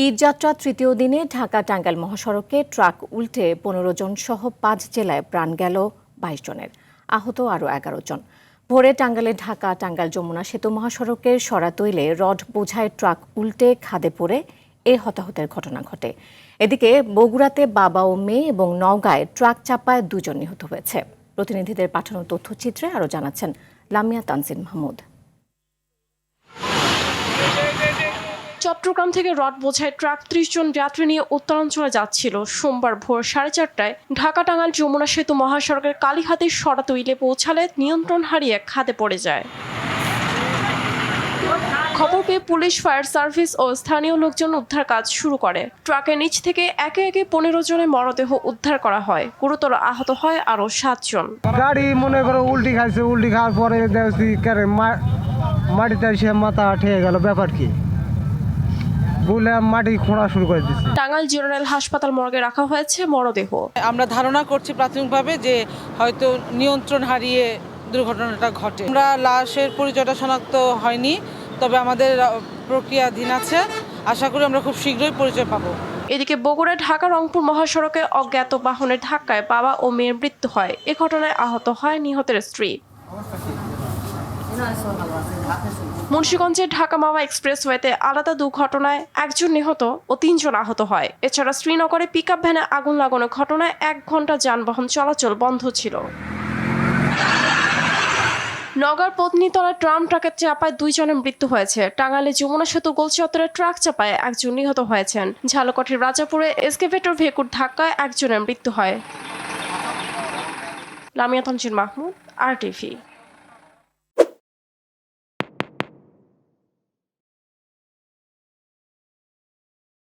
ঈদযাত্রার তৃতীয় দিনে ঢাকা-টাঙ্গাইল মহাসড়কে ট্রাক উল্টে ১৫ জন সহ ৫ জেলায় প্রাণ গেল ২২ জনের, আহত আরও ১১ জন। ভোরে টাঙ্গাইলে ঢাকা-টাঙ্গাইল যমুনা সেতু মহাসড়কের সরাতইলে রড বোঝাই ট্রাক উল্টে খাদে পড়ে এ হতাহতের ঘটনা ঘটে। এদিকে বগুড়াতে বাবা ও মেয়ে এবং নওগাঁয় ট্রাক চাপায় ২ জন নিহত হয়েছে। প্রতিনিধিদের পাঠানো তথ্যচিত্রে আরও জানাচ্ছেন লামিয়া তানজিন মাহমুদ। চট্টগ্রাম থেকে রড বোঝাই ট্রাক ৩০ জন যাত্রী নিয়ে উত্তরাঞ্চলে যাচ্ছিল। সোমবার ভোর 4:30টায় ঢাকা-টাঙ্গাইল যমুনা সেতু মহাসড়কের কালীহাতির সরাতইলে পৌঁছালে নিয়ন্ত্রণ হারিয়ে খাদে পড়ে যায়। খবর পেয়ে পুলিশ, ফায়ার সার্ভিস ও স্থানীয় লোকজন উদ্ধার কাজ শুরু করে। ট্রাকের নিচ থেকে একে একে ১৫ জনের মরদেহ উদ্ধার করা হয়। গুরুতর আহত হয় আরও ৭ জন। গাড়ি মনে করো উল্টি খাইছে, উল্টি খাওয়ার পরে দেখছি মাটিতে এসে মাথা ঠেয়ে গেল। ব্যাপার কি বলে মাটি খোঁড়া শুরু করে দিচ্ছে। টাঙ্গাইল জেনারেল হাসপাতাল মর্গে রাখা হয়েছে মরদেহ। আমরা ধারণা করছি প্রাথমিকভাবে যে হয়তো নিয়ন্ত্রণ হারিয়ে দুর্ঘটনাটা ঘটে। আমরা লাশের পরিচয়টা শনাক্ত হয়নি, তবে আমাদের প্রক্রিয়াধীন আছে। আশা করি আমরা খুব শীঘ্রই পরিচয় পাবো। এদিকে বগুড়া ঢাকা রংপুর মহাসড়কে অজ্ঞাত বাহনের ধাক্কায় বাবা ও মেয়ের মৃত্যু হয়। এ ঘটনায় আহত হয় নিহতের স্ত্রী। মুন্সিগঞ্জের ঢাকা মাওয়া এক্সপ্রেসওয়েতে আলাদা দুর্ঘটনায় ১ জন নিহত ও ৩ জন আহত হয়। এছাড়া শ্রীনগরে পিকআপ ভ্যানে আগুন লাগানোর ঘটনায় ১ ঘণ্টা যানবাহন চলাচল বন্ধ ছিল। নগর পত্নীতলা ট্রাম ট্রাকের চাপায় ২ জনের মৃত্যু হয়েছে। টাঙ্গাইলে যমুনা সেতু গোল চত্বরে ট্রাক চাপায় ১ জন নিহত হয়েছেন। ঝালকাঠির রাজাপুরে এসকেভেটর ভেহিকুল ধাক্কায় ১ জনের মৃত্যু হয়। লামিয়া তানজিন মাহমুদ, RTV।